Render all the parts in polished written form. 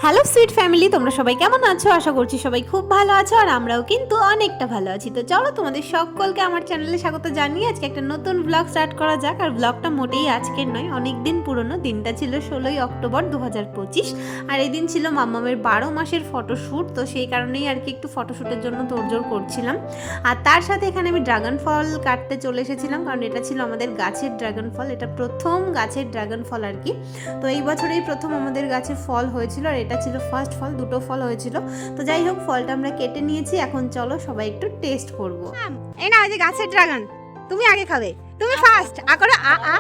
Hello sweet family, তোমরা সবাই কেমন আছো? আশা করছি সবাই খুব ভালো আছো, আর আমরাও কিন্তু অনেকটা ভালো আছি। তো চলো তোমাদের সকলকে আমার চ্যানেলে স্বাগত জানিয়ে আজকে একটা নতুন ব্লগ স্টার্ট করা যাক। আর ব্লগটা মোটেই আজকের নয়, অনেক দিন পুরনো। দিনটা ছিল 16ই অক্টোবর 2025, আর এই দিন ছিল মাম্মামের 12 মাসের ফটোশ্যুট। তো সেই কারণেই আর কি একটু ফটোশ্যুটের জন্য তোড়জোড় করছিলাম। আর তার সাথে এখানে আমি ড্রাগন ফল কাটতে চলে এসেছিলাম, কারণ এটা ছিল আমাদের গাছের ড্রাগন ফল। এটা প্রথম গাছের ড্রাগন ফল আর কি। তো এই বছরেই প্রথম আমাদের গাছে ফল হয়েছিল, আর এটা ছিল ফার্স্ট ফল, দুটো ফল হয়েছিল। তো যাই হোক, ফলটা আমরা কেটে নিয়েছি। এখন চলো সবাই একটু টেস্ট করব। এই না, এই যে গাছের ড্রাগন, তুমি আগে খাবে, তুমি ফার্স্ট। আকরে আ আ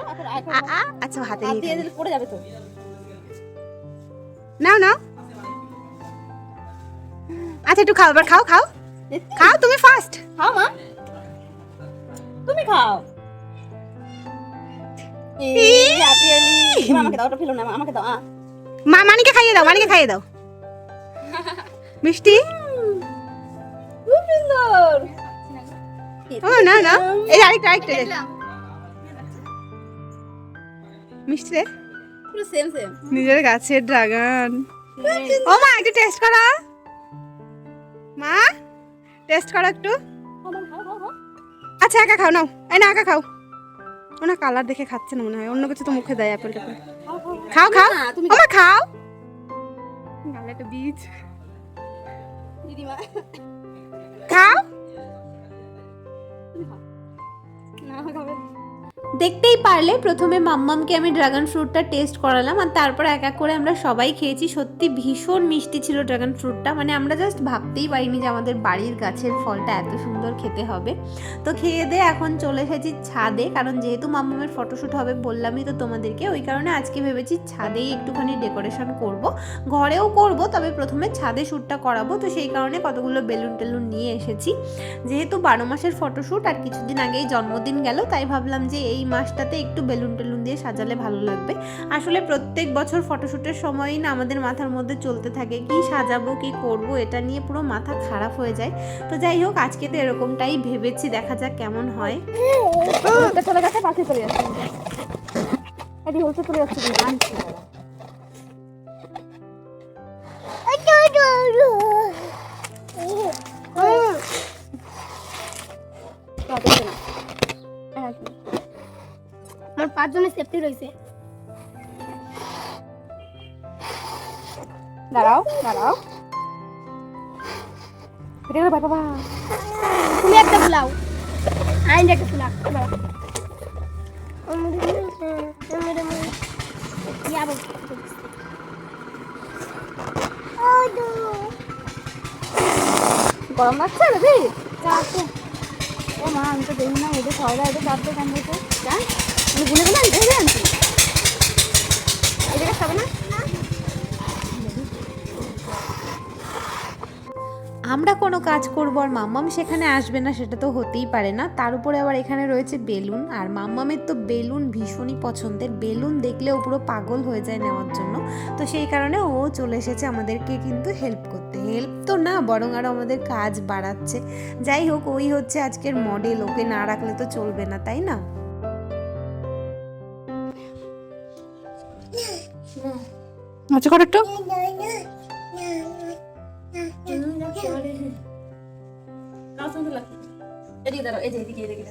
আ আ। আচ্ছা, হাতে নিয়ে দিলে পড়ে যাবে তো। নাও নাও, আচ্ছা একটু খাও, এবার খাও খাও খাও, তুমি ফার্স্ট খাও মা, তুমি খাও। আমাকে দাও, ওটা ফেলো না, আমাকে দাও। মা মানিকে খাইয়ে দাও, মানিকে খাইয়ে দাও। মিষ্টি, খুব সুন্দর। ও না না, এই আরেকটা আরেকটা মিষ্টি রে, পুরো সেম সেম। নিজের গাছের ড্রাগন। ও মা, একটু টেস্ট করো। মা টেস্ট করো একটু। আচ্ছা একা খাও, নাও এই না একা খাও। ও না, কালার দেখে খাচ্ছে না মনে হয়, অন্য কিছু তো মুখে দেয়। অ্যাপেল টাপেল খাও খাও, তুমি মা খাও। গালে একটা বীজ, দিদিমা খাও। না খাবে। দেখতেই পারলে প্রথমে মাম্মামকে আমি ড্রাগন ফ্রুটটা টেস্ট করালাম, আর তারপর এক এক করে আমরা সবাই খেয়েছি। সত্যি ভীষণ মিষ্টি ছিল ড্রাগন ফ্রুটটা, মানে আমরা জাস্ট ভাবতেই পারিনি যে আমাদের বাড়ির গাছের ফলটা এত সুন্দর খেতে হবে। তো খেয়ে দিয়ে এখন চলে এসেছি ছাদে, কারণ যেহেতু মাম্মামের ফটোশ্যুট হবে বললামই তো তোমাদেরকে, ওই কারণে আজকে ভেবেছি ছাদেই একটুখানি ডেকোরেশন করব। ঘরেও করব, তবে প্রথমে ছাদে শ্যুটটা করাবো। তো সেই কারণে কতগুলো বেলুন টেলুন নিয়ে এসেছি। যেহেতু 12 মাসের ফটোশ্যুট, আর কিছুদিন আগেই জন্মদিন গেল, তাই ভাবলাম যে এই মাসটাতে একটু বেলুন টেলুন দিয়ে সাজালে ভালো লাগবে। আসলে প্রত্যেক বছর ফটোশ্যুটের সময়ই না আমাদের মাথার মধ্যে চলতে থাকে কি সাজাবো কি করব, এটা নিয়ে পুরো মাথা খারাপ হয়ে যায়। তো যাই হোক, আজকে তো এরকমটাই ভেবেছি, দেখা যাক কেমন হয়। চলে গেছে, পাশে চলে যাচ্ছে, এটি হচ্ছে চলে যাচ্ছে। আমার 5 জনের সেফটি রয়েছে। দাঁড়াও দাঁড়াও, বাবা তুমি একটা ফুলাও, আইন একটা ফুলা। গরম লাগছে বেবি? ও মা, আমি তো দেখি না, এদের সবাই এদের চাপতে কেন দিতে জান, আমি গুনে গুনে ভেবে আনছি। এই জায়গা খাবে না? আমরা কোনো কাজ করবো আর মাম্মাম সেখানে আসবে না, সেটা তো হতেই পারে না। তার উপরে আবার এখানে রয়েছে বেলুন, আর মাম্মামের তো বেলুন ভীষণই পছন্দের। বেলুন দেখলে ও পুরো পাগল হয়ে যায় নেওয়ার জন্য। তো সেই কারণে ও চলে এসেছে আমাদেরকে কিন্তু হেল্প করতে। হেল্প তো না, বরং আরও আমাদের কাজ বাড়াচ্ছে। যাই হোক, ওই হচ্ছে আজকের মডেল, ওকে না রাখলে তো চলবে না, তাই না? আচ্ছা কর একটু। এদিকে দাঁড়াও, এই যে এদিকে এদিকে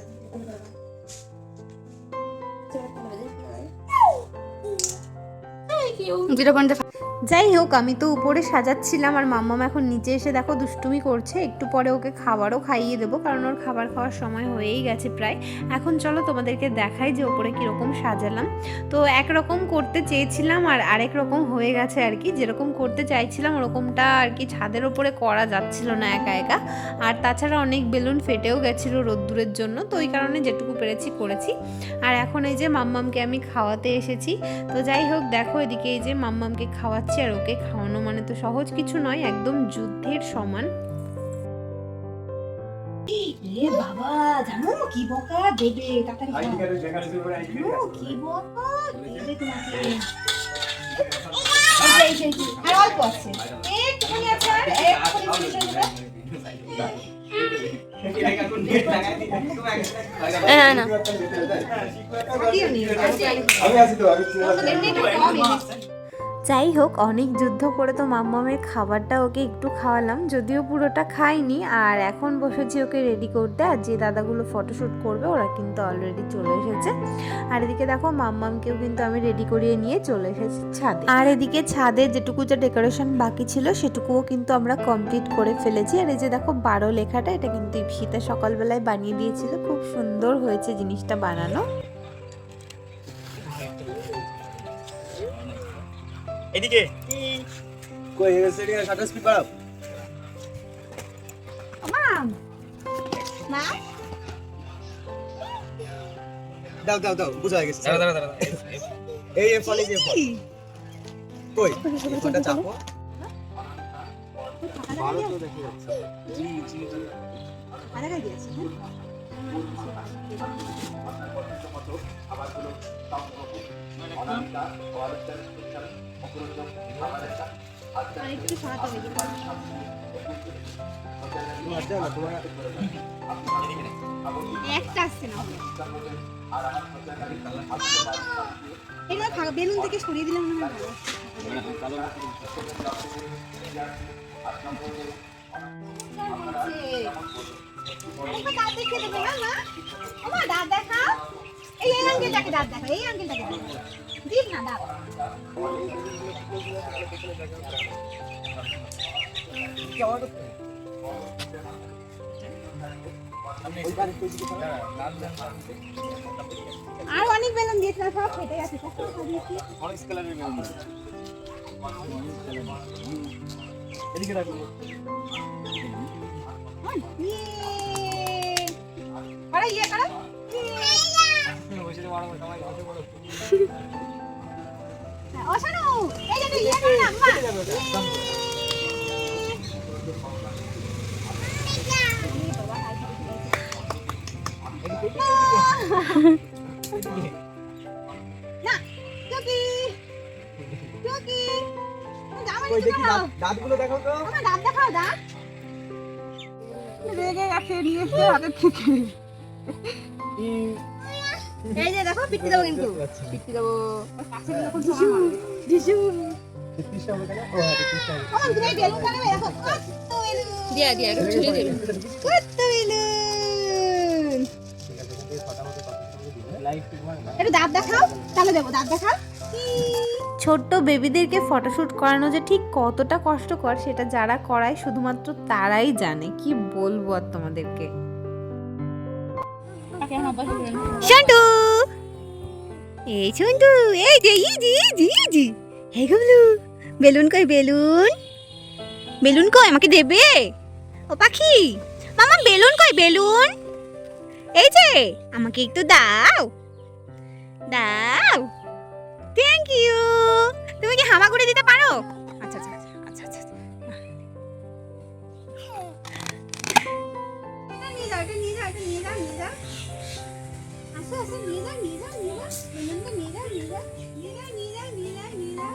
যাই হোক, আমি তো উপরে সাজাচ্ছিলাম, আর মাম্মাম এখন নিচে এসে দেখো দুষ্টুমি করছে। একটু পরে ওকে খাবারও খাইয়ে দেবো, কারণ ওর খাবার খাওয়ার সময় হয়েই গেছে প্রায়। এখন চলো তোমাদেরকে দেখাই যে ওপরে কীরকম সাজালাম। তো একরকম করতে চেয়েছিলাম, আর আরেক রকম হয়ে গেছে আর কি। যেরকম করতে চাইছিলাম ওরকমটা আর কি ছাদের ওপরে করা যাচ্ছিল না একা একা। আর তাছাড়া অনেক বেলুন ফেটেও গেছিলো রোদ্দুরের জন্য, তো ওই কারণে যেটুকু পেরেছি করেছি। আর এখন এই যে মাম্মামকে আমি খাওয়াতে এসেছি। তো যাই হোক, দেখো এদিকে এই যে মাম্মামকে খাওয়াচ্ছি, আর ওকে খাওয়ানো মানে তো সহজ কিছু নয়, একদম যুদ্ধের সমান। এ বাবা, জানো কি বকা দেবে, তাড়াতাড়ি জানো কি বকা দেবে তোমাকে। আর অল্প আছে, একটুখানি আছে, আর একটুখানি শেষ হয়ে যাবে। না না যাই হোক, অনেক যুদ্ধ করে তো মাম্মামের খাবারটা ওকে একটু খাওয়ালাম, যদিও পুরোটা খাইনি। আর এখন বসেছি ওকে রেডি করতে। আর যে দাদাগুলো ফটোশ্যুট করবে ওরা কিন্তু অলরেডি চলে এসেছে। আর এদিকে দেখো মাম্মামকেও কিন্তু আমি রেডি করিয়ে নিয়ে চলে এসেছি ছাদে। আর এদিকে ছাদে যেটুকু যে ডেকোরেশন বাকি ছিল সেটুকুও কিন্তু আমরা কমপ্লিট করে ফেলেছি। আর এই যে দেখো 12 লেখাটা, এটা কিন্তু ইপসিতা সকালবেলায় বানিয়ে দিয়েছিল। খুব সুন্দর হয়েছে জিনিসটা বানানো। এদিকে কই এসে রে শাটার স্পিড বাড়াও। মাম মা দাও দাও দাও বুঝা গেছে। দাঁড়া দাঁড়া এই ফলে যে কই ফোনটা চাপো। ভালো তো দেখে যাচ্ছে। জি জি জি আরে গাই দিয়েছে আরেকটু সরাতে হবে। একটা আসছে না এগুলো বেলুন থেকে সরিয়ে দিলাম না ভালো। দাঁত দেখিয়ে দেবে না মা? ওমা দাঁত দেখাও। এই আঙ্কেলটাকে দাঁত দেখাও, এই আঙ্কেলটাকে দাঁত দেখাও। দিন না দাঁত। আর অনেক বেলুন দিয়েছিলাম, সব ফেটে গেছে। অরেঞ্জ কালারের বেলুন এদিকে রাখো। আরে ইয়ে করো অশানু, এই যে ইয়ে করো না আম্মা। না টুকি টুকি কই দেখি দাঁতগুলো দেখাও তো। আমার দাঁত দেখাও, দাঁত রেগে গেছে নিয়ে এসে হাতে থেকে। এই যে দেখো পিটি দেবো, কিন্তু পিটি দেবো কাছে যখন দিশু তেত্রিশটা হবে কেন? ও হ্যাঁ তেত্রিশটা হবে। আমার তুমি বেলুন কাটবে দেখো কত বেলুন দিয়া দিয়া একটু ছুঁয়ে দেবে কত বেলুন। ঠিক আছে এই ছটা মতো কত দিবে লাইট তোমার না। একটু দাঁত দেখাও, তাহলে দেবো দাঁত দেখাও। ছোট্ট বেবিদেরকে ফটোশ্যুট করানো যে ঠিক কতটা কষ্টকর সেটা যারা করায় শুধুমাত্র তারাই জানে। কি বলবো আর তোমাদেরকে। শন্টু এই শন্টু এই যে ইজি ইজি ইজি হে গুবলু বেলুন কই বেলুন বেলুন কই আমাকে দেবে ও পাখি মামা বেলুন কই বেলুন এই যে আমাকে একটু দাও দাও থ্যাংক ইউ তুমি কি হামা করে দিতে পারো আচ্ছা আচ্ছা আচ্ছা আচ্ছা এটা নিয়ে যাও এটা নিয়ে যাও এটা নিয়ে যাও নিয়ে যাও আসো আসো নিয়ে যাও নিয়ে যাও নিয়ে যাও বেলুনটা নিয়ে যাও নিয়ে যাও নিয়ে যাও নিয়ে যাও নিয়ে যাও নিয়ে যাও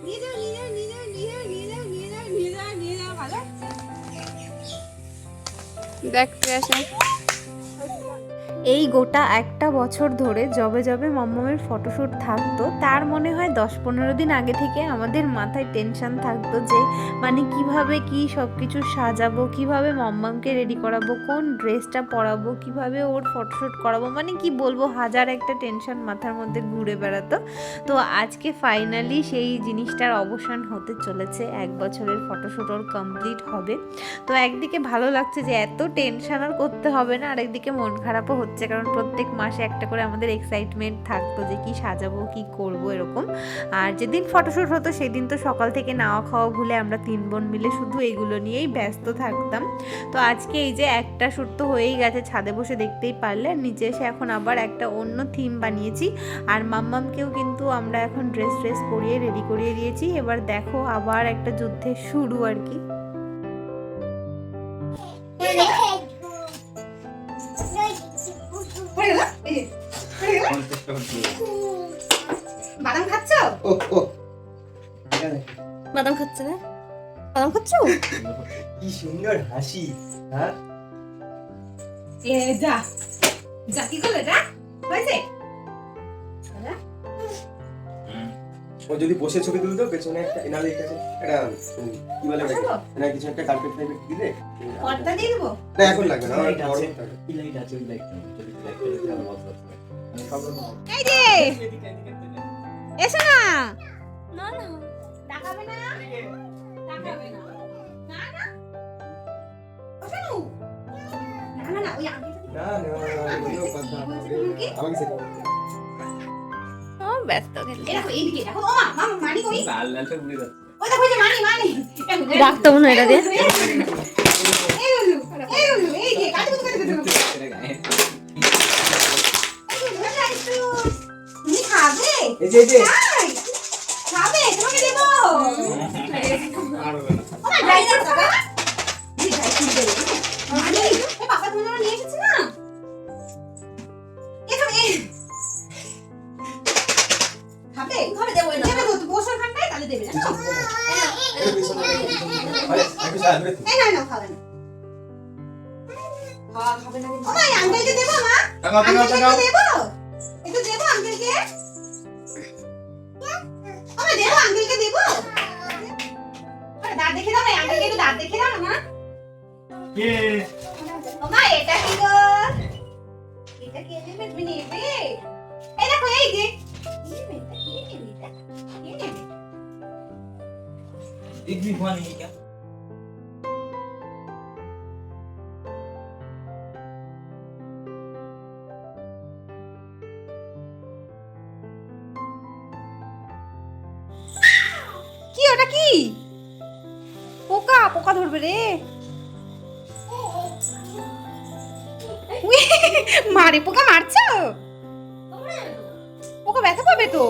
নিয়ে যাও নিয়ে যাও নিয়ে যাও নিয়ে যাও নিয়ে যাও নিয়ে যাও নিয়ে যাও নিয়ে যাও ভালো দেখতে আসে। এই গোটা একটা বছর ধরে যবে যবে মাম্মামের ফটোশ্যুট থাকতো তার মনে হয় 10-15 দিন আগে থেকে আমাদের মাথায় টেনশন থাকতো যে মানে কিভাবে কি সব কিছু সাজাবো, কিভাবে মাম্মামকে রেডি করাবো, কোন ড্রেসটা পরাবো, কিভাবে ওর ফটোশ্যুট করাবো, মানে কি বলবো, হাজার একটা টেনশন মাথার মধ্যে ঘুরে বেড়াতো। তো আজকে ফাইনালি সেই জিনিসটার অবসান হতে চলেছে। 1 বছরের ফটোশ্যুট ওর কমপ্লিট হবে। তো একদিকে ভালো লাগছে যে এত টেনশন আর করতে হবে না, আর একদিকে মন খারাপও হচ্ছে কারণ প্রত্যেক মাসে একটা করে আমাদের এক্সাইটমেন্ট থাকতো যে কি সাজাবো কি করব এরকম। আর যেদিন ফটোশ্যুট হতো সেদিন তো সকাল থেকে নাওয়া খাওয়া ভুলে আমরা 3 বোন মিলে শুধু এইগুলো নিয়েই ব্যস্ত থাকতাম। তো আজকে এই যে একটা শ্যুট তো হয়েই গেছে, ছাদে বসে দেখতেই পারলে। আর নিচে এসে এখন আবার একটা অন্য থিম বানিয়েছি। আর মাম্মামকেও কিন্তু আমরা এখন ড্রেস পরিয়ে রেডি করিয়ে দিয়েছি। এবার দেখো আবার একটা যুদ্ধের শুরু আর কি। বাদাম খাচ্ছ ও ও বাদাম খাচ্ছে না বাদাম খাচ্ছ কি সুন্দর হাসি। হ্যাঁ এ যা যা কি করলে যা হয়েছে ও যদি বসে ছবি তুলতো পেছনে একটা এনাদের কাছে একটা কি বলে ওটাকে না কিছু একটা কার্পেট টাইপের দিলে পর্দা দিয়ে দেবো। না এখন লাগবে না আমার লাইট আছে বড় থাকে। কি লাইট আছে ওই লাইটটা যদি লাইটটা দেখতে ভালো লাগতো মানে সব এই যে এসো না। না না তাকাবে না, তাকাবে না, না না ও শানু, না না না ওই আগে না না ওইও কথা আমাকে সেটা বলতে ও ব্যস্ত গেল। দেখো এইদিকে দেখো, ও মা মামা মানি কই, লাল লাল সব উড়ে যাচ্ছে ওই দেখো ওই যে মানি মানি রাখতো মনে হয় এটা দিয়ে। এই হলো এই যে কাটি কুতু এটা গায়ে তুমি খাবে? এই যে খাই খাবে, তোমাকে দেবো। আর হবে না ও মা যাই না বাবা, এই যাই কিনতে মানি এই বাবা তোমার জন্য নিয়ে এসেছে না, এই খাবে খাবে খাবে দেবো না, দেবে তো তুই বসে খানটাই তাহলে দেবে না তো। এর পিছনে আরে একটু সাইড করে এই না না খাবে না, খাবে না। ও মা এই আঙ্কেলকে দেবো মা, টাকা টাকা আঙ্কেলকে টাকা দেবো, একটু দেবো আঙ্কেলকে, ও মা দেবো আঙ্কেলকে দেবো। আরে দাঁত দেখে দাও না, আঙ্কেলকে একটু দাঁত দেখে দাও না মা। কে ও মা এটা কি গো, এটা কে নেবে, তুমি নেবে? এই দেখো এই যে নেবে, এটা কে নেবে, এটা কে নেবে? एक भी हुआ नहीं क्या কি ওটা কি? পোকা পোকা ধরবে রে। উই, মারে পোকা মারছো? পোকা ব্যথা পাবে তো।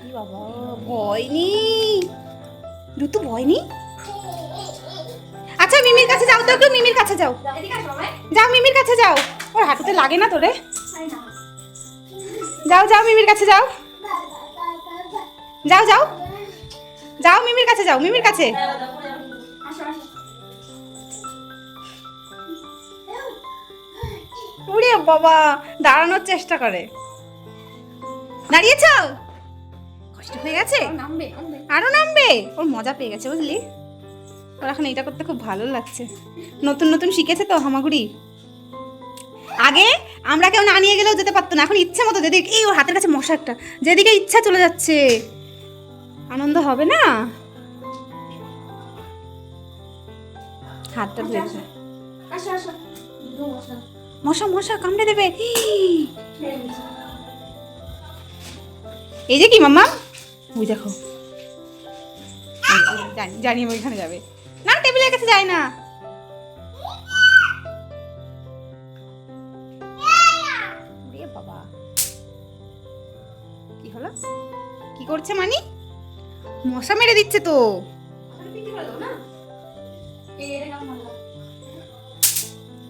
ই বাবা ভয় নেই, দুটো ভয় নেই। আচ্ছা মিমির কাছে যাও তো, একটু মিমির কাছে যাও, যাও মিমির কাছে যাও, ওর হাঁটুতে লাগে না তোরে, যাও যাও মিমির কাছে যাও, যাও যাও যাও মিমির কাছে যাও, মিমির কাছে। ওরে বাবা দাঁড়ানোর চেষ্টা করে, দাঁড়িয়েছ? কষ্ট হয়ে গেছে? আরো নামবে, ওর মজা পেয়ে গেছে বুঝলি, ওর এখন এটা করতে খুব ভালো লাগছে, নতুন নতুন শিখেছে তো হামাগুড়ি। আগে আমরা কেউ না নিয়ে গেলেও যেতে পারতো না, এখন ইচ্ছে মতো যেদিকে, এই ওর হাতের কাছে মশা একটা, যেদিকে ইচ্ছা চলে যাচ্ছে। আনন্দ হবে না? হাতটা ধরে মশা মশা কামড়ে দেবে। এই যে কি মাম্মা, ওই দেখো জানি জানি আমি ওইখানে যাবে না, টেবিলের কাছে যায় না। ওরে বাবা কি হলো, কি করছে মানি? মশা মেরে দিচ্ছে তো।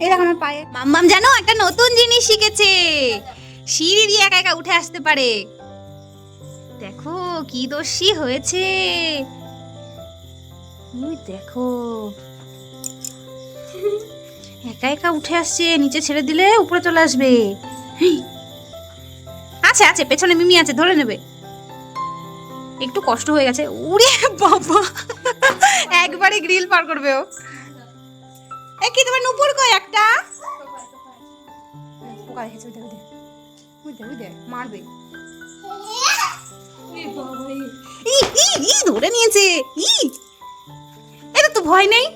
এই দেখো আমার পায়ে, মাম্মাম জানো একটা নতুন জিনিস শিখেছে, সিঁড়ি দিয়ে একা একা উঠে আসতে পারে। দেখো কি দোষী হয়েছে, ওই দেখো একা একা উঠে আসছে, নিচে ছেড়ে দিলে উপরে চলে আসবে। আছে আছে পেছনে মিমি আছে, ধরে নেবে। একটু কষ্ট হয়ে গেছে, উড়ে বাবা একবারে গ্রিল পার করবে ও। এ কি তোমার নুপুর কই একটা? পোকা দেখেছে, ওই দে মারবে। ই ই ই ধরে নিয়েছে, ই এটা তো ভয় নেই।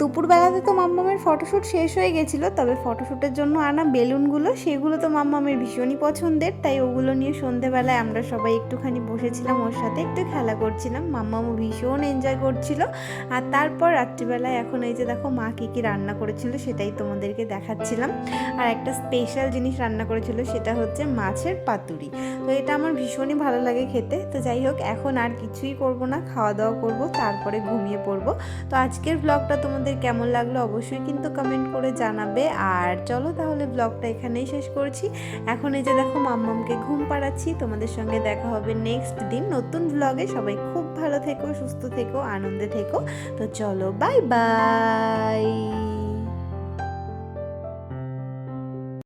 দুপুরবেলাতে তো মাম্মামের ফটোশ্যুট শেষ হয়ে গেছিলো, তবে ফটোশ্যুটের জন্য আনা বেলুনগুলো সেগুলো তো মাম্মামের ভীষণই পছন্দের, তাই ওগুলো নিয়ে সন্ধেবেলায় আমরা সবাই একটুখানি বসেছিলাম, ওর সাথে একটু খেলা করছিলাম, মাম্মামও ভীষণ এনজয় করছিল। আর তারপর রাত্রিবেলায় এখন এই যে দেখো মা কী কী রান্না করেছিল সেটাই তোমাদেরকে দেখাচ্ছিলাম। আর একটা স্পেশাল জিনিস রান্না করেছিল, সেটা হচ্ছে মাছের পাতুরি। তো এটা আমার ভীষণই ভালো লাগে খেতে। তো যাই হোক এখন আর কিছুই করব না, খাওয়া দাওয়া করব, তারপরে ঘুমিয়ে পড়বো। তো আজকের ব্লগটা তোমাদের কেমন লাগলো অবশ্যই কিন্তু কমেন্ট করে জানাবে। আর চলো তাহলে ব্লগটা এখানেই শেষ করছি। এখন এই যে দেখো মাম্মামকে ঘুম পাড়াচ্ছি। তোমাদের সঙ্গে দেখা হবে নেক্সট দিন নতুন ব্লগে। সবাই খুব ভালো থেকো, সুস্থ থেকো, আনন্দে থেকো। তো চলো বাই বাই।